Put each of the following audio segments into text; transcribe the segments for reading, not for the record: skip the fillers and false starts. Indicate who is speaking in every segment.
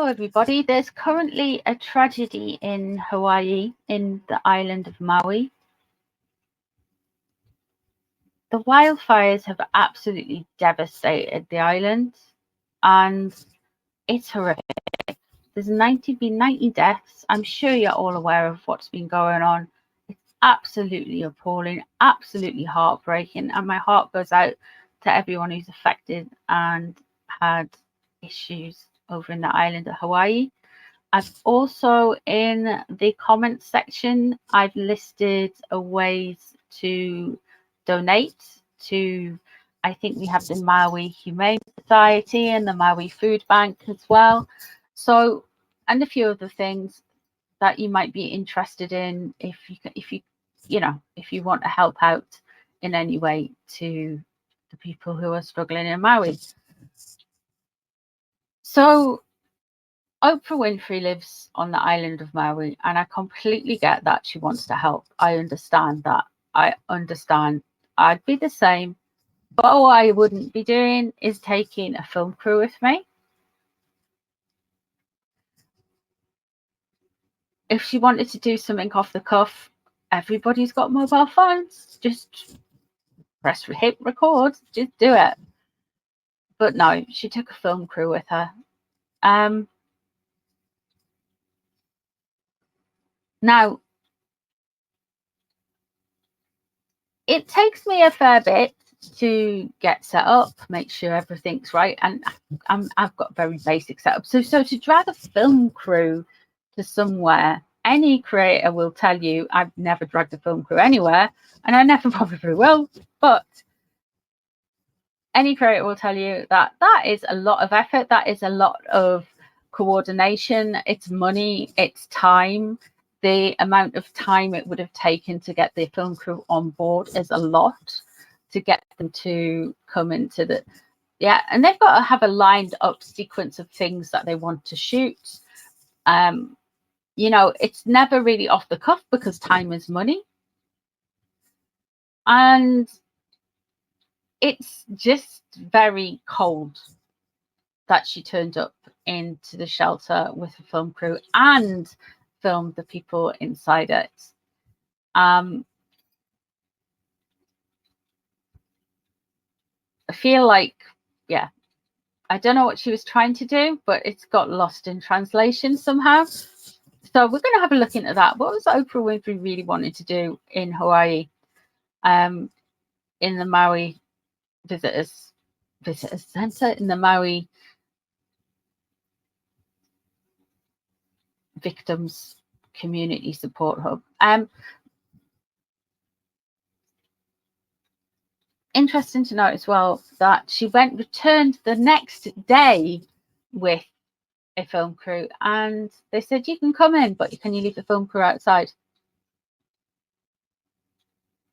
Speaker 1: Hello, everybody. There's currently a tragedy in Hawaii, in the island of Maui. The wildfires have absolutely devastated the island, and it's horrific. There's been 90 deaths. I'm sure you're all aware of what's been going on. It's absolutely appalling, absolutely heartbreaking, and my heart goes out to everyone who's affected and had issues over in the island of Hawaii. I've also, in the comments section, I've listed ways to donate to, I think we have the Maui Humane Society and the Maui Food Bank as well. So, and a few other things that you might be interested in if you want to help out in any way to the people who are struggling in Maui. So Oprah Winfrey lives on the island of Maui, and I completely get that she wants to help. I understand that. I understand. I'd be the same. But what I wouldn't be doing is taking a film crew with me. If she wanted to do something off the cuff, everybody's got mobile phones. Just hit record. Just do it. But no, she took a film crew with her. Now, it takes me a fair bit to get set up, make sure everything's right, and I've got very basic setup. So to drag a film crew to somewhere, any creator will tell you, I've never dragged a film crew anywhere, and I never probably will, but any creator will tell you that is a lot of effort, that is a lot of coordination, it's money, it's time. The amount of time it would have taken to get the film crew on board is a lot, to get them to come into the, and they've got to have a lined up sequence of things that they want to shoot. It's never really off the cuff because time is money. And it's just very cold that she turned up into the shelter with a film crew and filmed the people inside it. I feel like, I don't know what she was trying to do, but it's got lost in translation somehow. So we're going to have a look into that. What was Oprah Winfrey really wanting to do in Hawaii, in the Maui Visitors Center, in the Maui Victims Community Support Hub? Interesting to note as well that she returned the next day with a film crew, and they said, you can come in, but can you leave the film crew outside?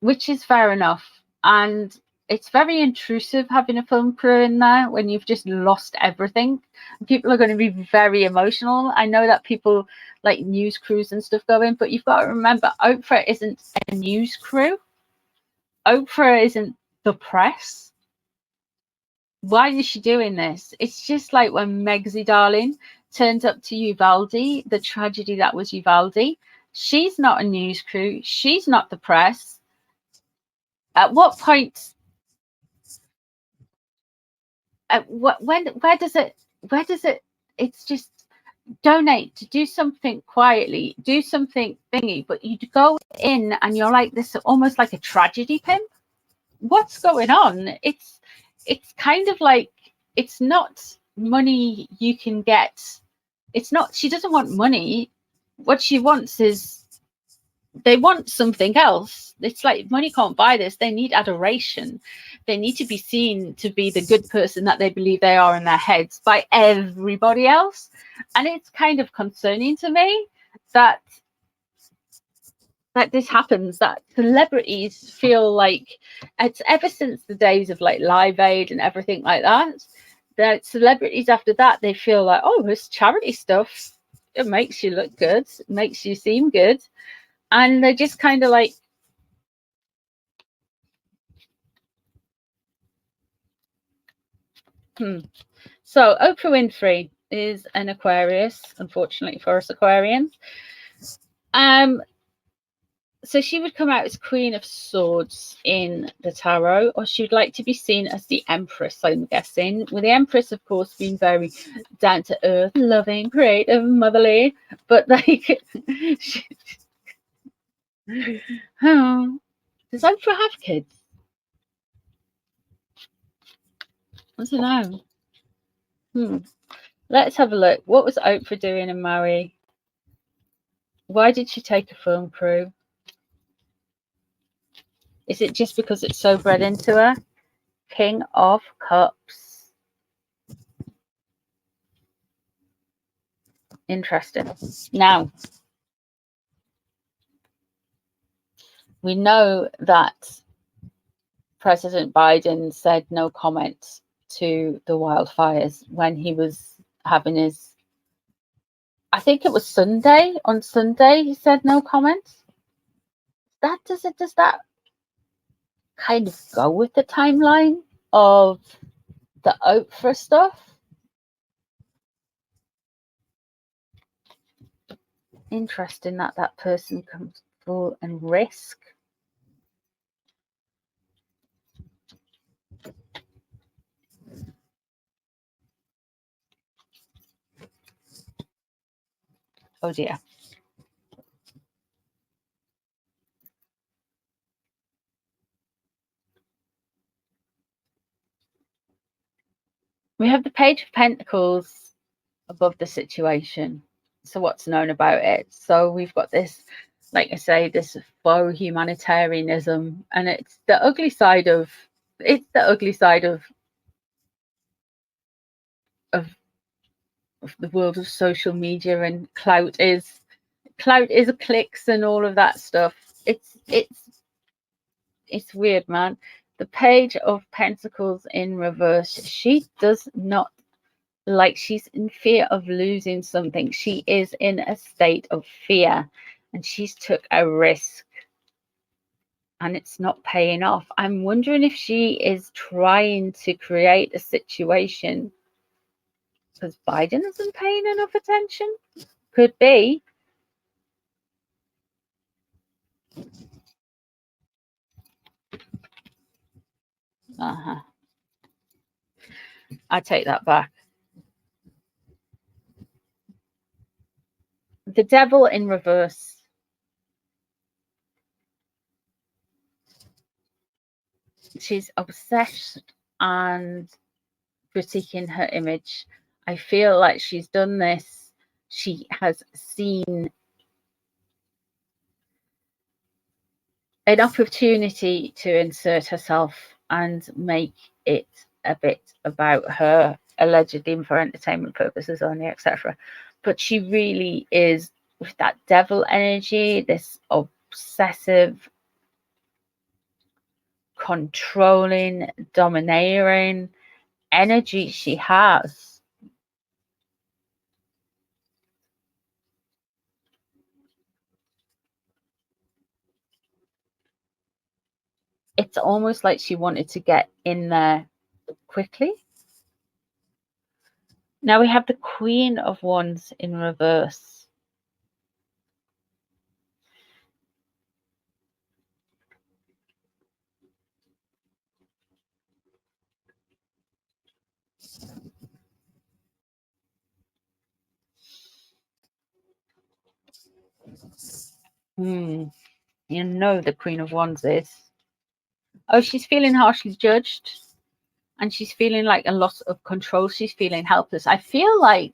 Speaker 1: Which is fair enough. And it's very intrusive having a film crew in there when you've just lost everything. People are going to be very emotional. I know that people like news crews and stuff go in, but you've got to remember, Oprah isn't a news crew. Oprah isn't the press. Why is she doing this? It's just like when Megsy Darling turned up to Uvalde, the tragedy that was Uvalde. She's not a news crew. She's not the press. At what point? Where does it? It's just donate, to do something quietly, do something thingy, but you go in and you're like this, almost like a tragedy pimp. What's going on? It's kind of like, it's not money you can get. It's not, she doesn't want money. What she wants is, they want something else. It's like, money can't buy this. They need adoration. They need to be seen to be the good person that they believe they are in their heads by everybody else. And it's kind of concerning to me that this happens, that celebrities feel like, it's ever since the days of like Live Aid and everything like that celebrities after that, they feel like, oh, this charity stuff, it makes you look good, it makes you seem good. And they're just kind of like, So Oprah Winfrey is an Aquarius, unfortunately for us Aquarians. So she would come out as Queen of Swords in the tarot, or she would like to be seen as the Empress, I'm guessing. With the Empress, of course, being very down to earth, loving, creative, motherly, but like, oh, does Oprah have kids? I don't know. Let's have a look. What was Oprah doing in Maui? Why did she take a film crew? Is it just because it's so bred into her? King of Cups. Interesting. Now, we know that President Biden said no comment to the wildfires when he was having his, I think it was Sunday. On Sunday, he said no comment. Does that kind of go with the timeline of the Oprah stuff? Interesting that that person comes full and risk. Oh dear. We have the Page of Pentacles above the situation. So what's known about it? So we've got this, like I say, this faux humanitarianism, and it's the ugly side of the world of social media, and clout is clicks and all of that stuff. It's weird, man. The Page of Pentacles in reverse. She does not, like, she's in fear of losing something. She is in a state of fear, and she's took a risk and it's not paying off. I'm wondering if she is trying to create a situation because Biden isn't paying enough attention. Could be. I take that back. The Devil in reverse. She's obsessed and critiquing her image. I feel like she's done this. She has seen an opportunity to insert herself and make it a bit about her, allegedly for entertainment purposes only, etc. But she really is, with that devil energy, this obsessive, controlling, domineering energy she has. It's almost like she wanted to get in there quickly. Now we have the Queen of Wands in reverse. You know the Queen of Wands is. Oh, she's feeling harshly judged. And she's feeling like a loss of control. She's feeling helpless. I feel like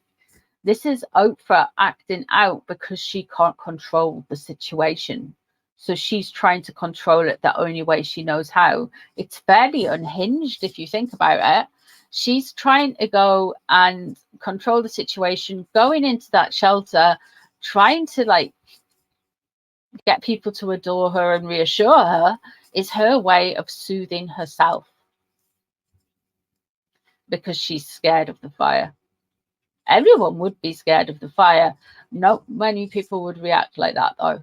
Speaker 1: this is Oprah acting out because she can't control the situation. So she's trying to control it the only way she knows how. It's fairly unhinged if you think about it. She's trying to go and control the situation, going into that shelter, trying to like get people to adore her and reassure her is her way of soothing herself because she's scared of the fire. Everyone would be scared of the fire. Not many people would react like that, though.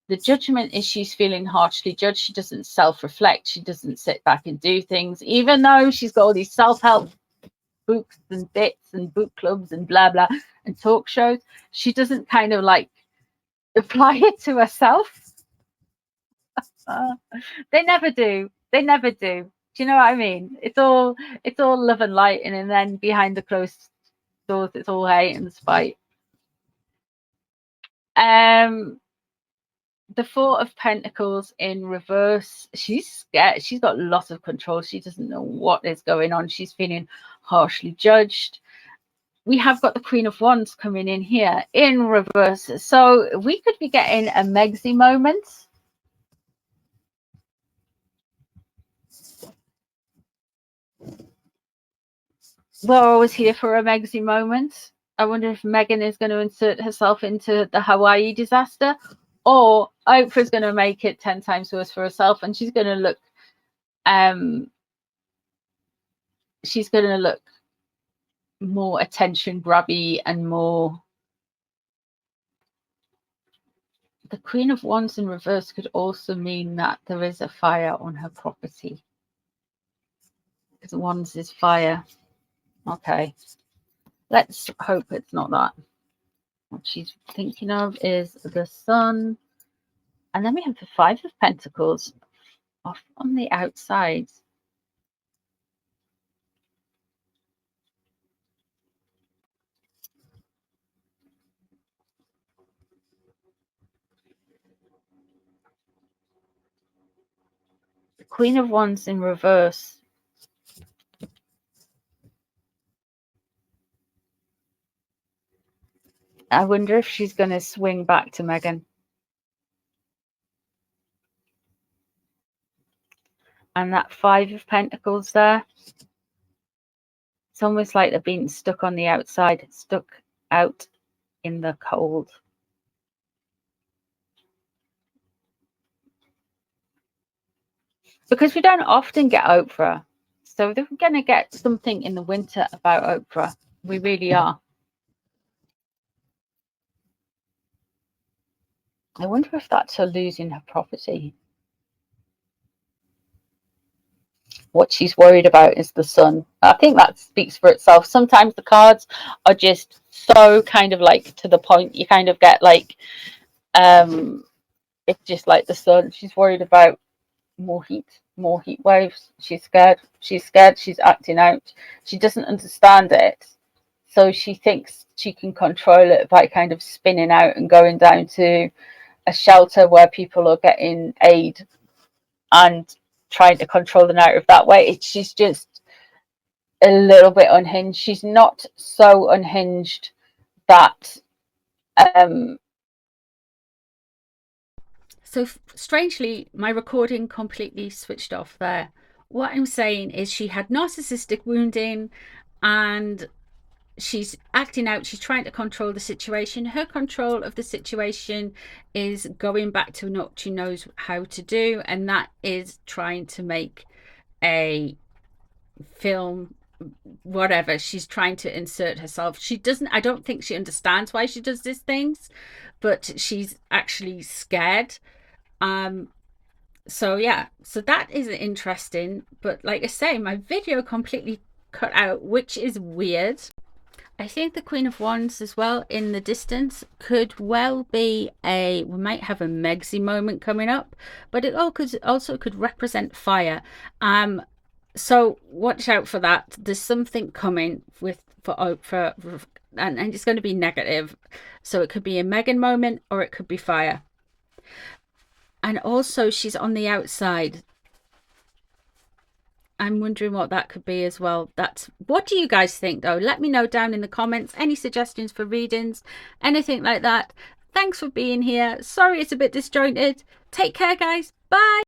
Speaker 1: The Judgment is she's feeling harshly judged. She doesn't self-reflect. She doesn't sit back and do things, even though she's got all these self-help books and bits and book clubs and blah blah and talk shows, she doesn't kind of like apply it to herself. They never do. They never do. Do you know what I mean? It's all love and light, and then behind the closed doors, it's all hate and spite. The Four of Pentacles in reverse. She's scared. She's got lots of control. She doesn't know what is going on. She's feeling harshly judged. We have got the Queen of Wands coming in here in reverse. So we could be getting a Megxi moment. We're always here for a Megxi moment. I wonder if Meghan is going to insert herself into the Hawaii disaster, or Oprah's going to make it 10 times worse for herself, and she's going to look more attention grabby and more. The Queen of Wands in reverse could also mean that there is a fire on her property, because Wands is fire. Okay, let's hope it's not that. What she's thinking of is the Sun, and then we have the Five of Pentacles off on the outside. The Queen of Wands in reverse. I wonder if she's going to swing back to Meghan. And that Five of Pentacles there. It's almost like they're being stuck on the outside, stuck out in the cold. Because we don't often get Oprah. So we're going to get something in the winter about Oprah. We really are. I wonder if that's her losing her property. What she's worried about is the Sun. I think that speaks for itself. Sometimes the cards are just so kind of like to the point. You kind of get like, it's just like the Sun. She's worried about more heat waves. She's scared. She's acting out. She doesn't understand it. So she thinks she can control it by kind of spinning out and going down to a shelter where people are getting aid and trying to control the narrative that way. She's just a little bit unhinged. She's not so unhinged that so strangely my recording completely switched off there. What I'm saying is she had narcissistic wounding and she's acting out. She's trying to control the situation. Her control of the situation is going back to what she knows how to do, and that is trying to make a film, whatever. She's trying to insert herself. She doesn't, I don't think she understands why she does these things, but she's actually scared. So yeah, so that is interesting. But like I say, my video completely cut out, which is weird. I think the Queen of Wands as well in the distance could well be we might have a Megxi moment coming up, but it also could represent fire. So watch out for that. There's something coming for Oprah, and it's going to be negative. So it could be a Meghan moment or it could be fire. And also she's on the outside. I'm wondering what that could be as well. What do you guys think though? Let me know down in the comments. Any suggestions for readings, anything like that. Thanks for being here. Sorry it's a bit disjointed. Take care guys. Bye.